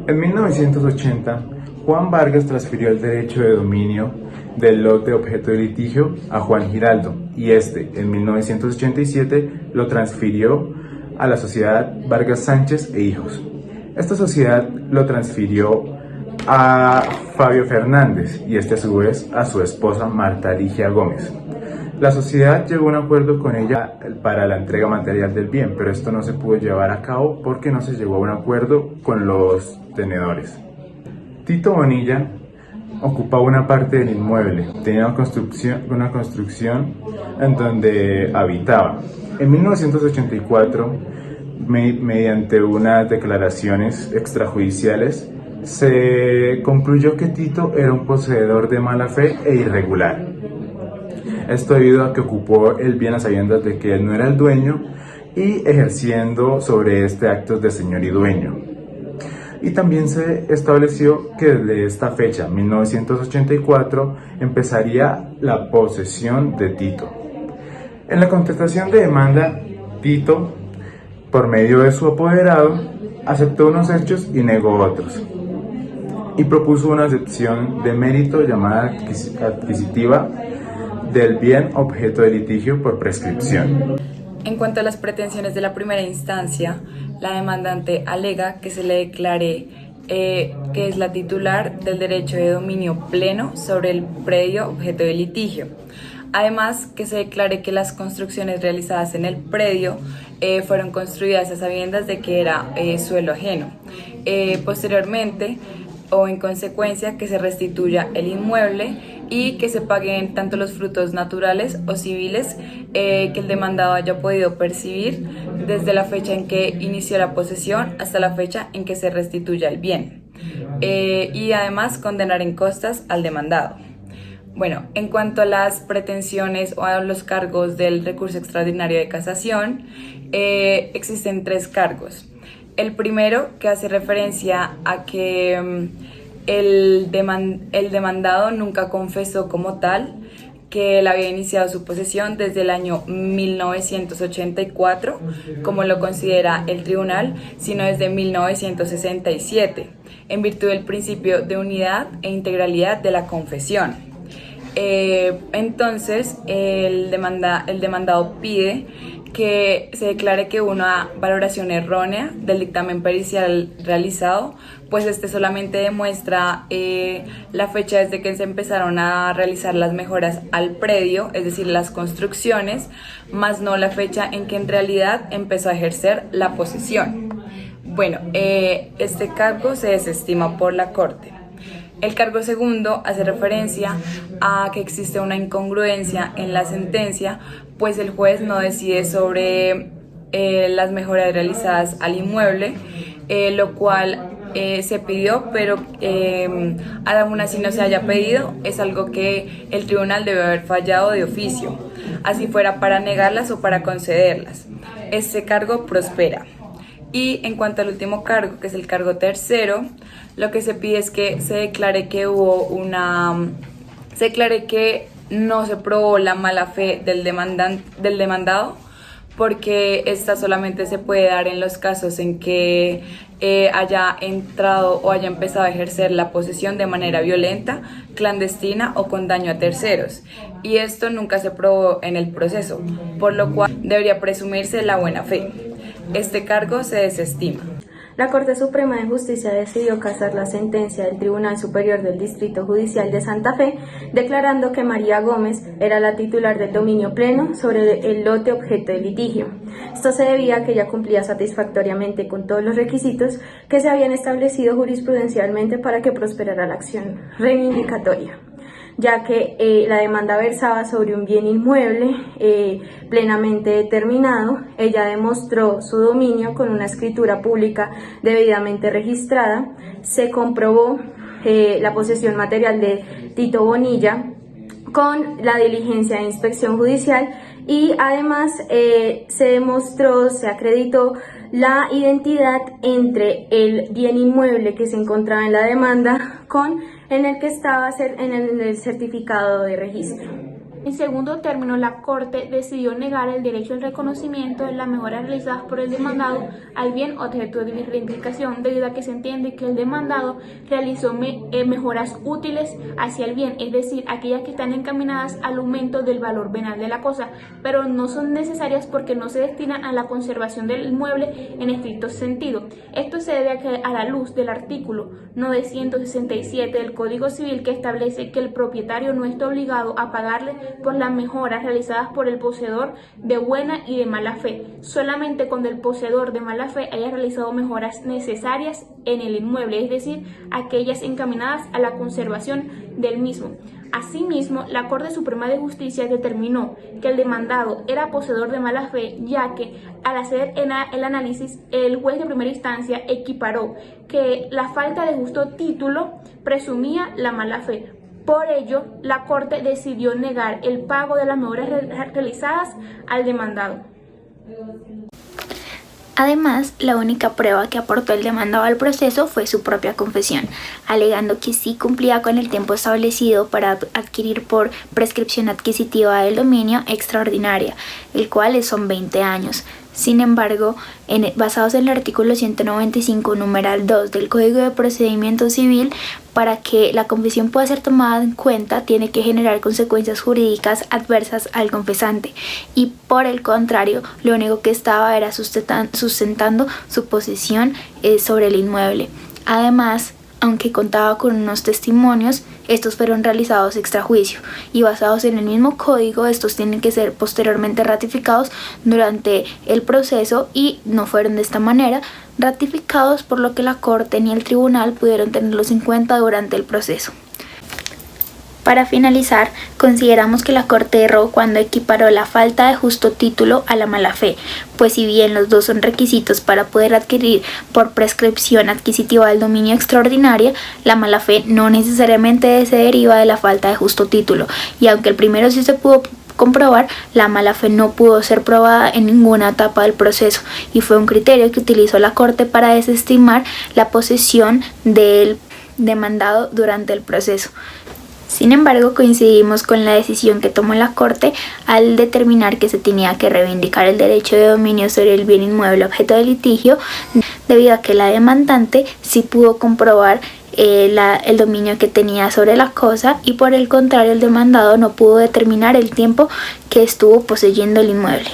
En 1980, Juan Vargas transfirió el derecho de dominio del lote objeto de litigio a Juan Giraldo y este, en 1987, lo transfirió a la sociedad Vargas Sánchez e Hijos. Esta sociedad lo transfirió a Fabio Fernández y este a su vez a su esposa Marta Ligia Gómez. La sociedad llegó a un acuerdo con ella para la entrega material del bien, pero esto no se pudo llevar a cabo porque no se llegó a un acuerdo con los tenedores. Tito Bonilla ocupaba una parte del inmueble, tenía una construcción en donde habitaba. En 1984, mediante unas declaraciones extrajudiciales, se concluyó que Tito era un poseedor de mala fe e irregular. Esto debido a que ocupó el bien a sabiendas de que él no era el dueño y ejerciendo sobre este actos de señor y dueño. Y también se estableció que desde esta fecha, 1984, empezaría la posesión de Tito. En la contestación de demanda, Tito, por medio de su apoderado, aceptó unos hechos y negó otros. Y propuso una excepción de mérito llamada adquisitiva del bien objeto de litigio por prescripción. En cuanto a las pretensiones de la primera instancia, la demandante alega que se le declare que es la titular del derecho de dominio pleno sobre el predio objeto de litigio. Además, que se declare que las construcciones realizadas en el predio fueron construidas a sabiendas de que era suelo ajeno. Posteriormente, o en consecuencia, que se restituya el inmueble y que se paguen tanto los frutos naturales o civiles que el demandado haya podido percibir desde la fecha en que inició la posesión hasta la fecha en que se restituya el bien. Y además condenar en costas al demandado. Bueno, en cuanto a las pretensiones o a los cargos del recurso extraordinario de casación, existen 3 cargos. El primero, que hace referencia a que el demandado nunca confesó como tal que él había iniciado su posesión desde el año 1984, como lo considera el tribunal, sino desde 1967, en virtud del principio de unidad e integralidad de la confesión. Entonces, el demandado pide que se declare que hubo una valoración errónea del dictamen pericial realizado, pues este solamente demuestra la fecha desde que se empezaron a realizar las mejoras al predio, es decir, las construcciones, más no la fecha en que en realidad empezó a ejercer la posesión. Bueno, este cargo se desestima por la Corte. El cargo segundo hace referencia a que existe una incongruencia en la sentencia, pues el juez no decide sobre las mejoras realizadas al inmueble, lo cual se pidió, pero aún así no se haya pedido, es algo que el tribunal debe haber fallado de oficio, así fuera para negarlas o para concederlas. Este cargo prospera. Y en cuanto al último cargo, que es el cargo tercero, lo que se pide es que se declare que no se probó la mala fe del demandado, porque esta solamente se puede dar en los casos en que haya entrado o haya empezado a ejercer la posesión de manera violenta, clandestina o con daño a terceros, y esto nunca se probó en el proceso, por lo cual debería presumirse la buena fe. Este cargo se desestima. La Corte Suprema de Justicia decidió casar la sentencia del Tribunal Superior del Distrito Judicial de Santa Fe, declarando que María Gómez era la titular del dominio pleno sobre el lote objeto de litigio. Esto se debía a que ella cumplía satisfactoriamente con todos los requisitos que se habían establecido jurisprudencialmente para que prosperara la acción reivindicatoria, ya que la demanda versaba sobre un bien inmueble plenamente determinado. Ella demostró su dominio con una escritura pública debidamente registrada. Se comprobó la posesión material de Tito Bonilla con la diligencia de inspección judicial y además se acreditó la identidad entre el bien inmueble que se encontraba en la demanda con en el que estaba en el certificado de registro. En segundo término, la Corte decidió negar el derecho al reconocimiento de las mejoras realizadas por el demandado al bien objeto de reivindicación, debido a que se entiende que el demandado realizó mejoras útiles hacia el bien, es decir, aquellas que están encaminadas al aumento del valor venal de la cosa, pero no son necesarias porque no se destinan a la conservación del inmueble en estricto sentido. Esto se debe a que, a la luz del artículo 967 del Código Civil, que establece que el propietario no está obligado a pagarle por las mejoras realizadas por el poseedor de buena y de mala fe, solamente cuando el poseedor de mala fe haya realizado mejoras necesarias en el inmueble, es decir, aquellas encaminadas a la conservación del mismo. Asimismo, la Corte Suprema de Justicia determinó que el demandado era poseedor de mala fe, ya que al hacer el análisis, el juez de primera instancia equiparó que la falta de justo título presumía la mala fe. Por ello, la Corte decidió negar el pago de las mejoras realizadas al demandado. Además, la única prueba que aportó el demandado al proceso fue su propia confesión, alegando que sí cumplía con el tiempo establecido para adquirir por prescripción adquisitiva del dominio extraordinaria, el cual son 20 años. Sin embargo, basados en el artículo 195, numeral 2 del Código de Procedimiento Civil, para que la confesión pueda ser tomada en cuenta, tiene que generar consecuencias jurídicas adversas al confesante, y por el contrario, lo único que estaba era sustentando su posesión sobre el inmueble. Además, aunque contaba con unos testimonios, estos fueron realizados extrajuicio y basados en el mismo código, estos tienen que ser posteriormente ratificados durante el proceso y no fueron de esta manera ratificados, por lo que la Corte ni el tribunal pudieron tenerlos en cuenta durante el proceso. Para finalizar, consideramos que la Corte erró cuando equiparó la falta de justo título a la mala fe, pues si bien los dos son requisitos para poder adquirir por prescripción adquisitiva del dominio extraordinaria, la mala fe no necesariamente se deriva de la falta de justo título, y aunque el primero sí se pudo comprobar, la mala fe no pudo ser probada en ninguna etapa del proceso, y fue un criterio que utilizó la Corte para desestimar la posesión del demandado durante el proceso. Sin embargo, coincidimos con la decisión que tomó la Corte al determinar que se tenía que reivindicar el derecho de dominio sobre el bien inmueble objeto de litigio, debido a que la demandante sí pudo comprobar el dominio que tenía sobre la cosa, y por el contrario el demandado no pudo determinar el tiempo que estuvo poseyendo el inmueble.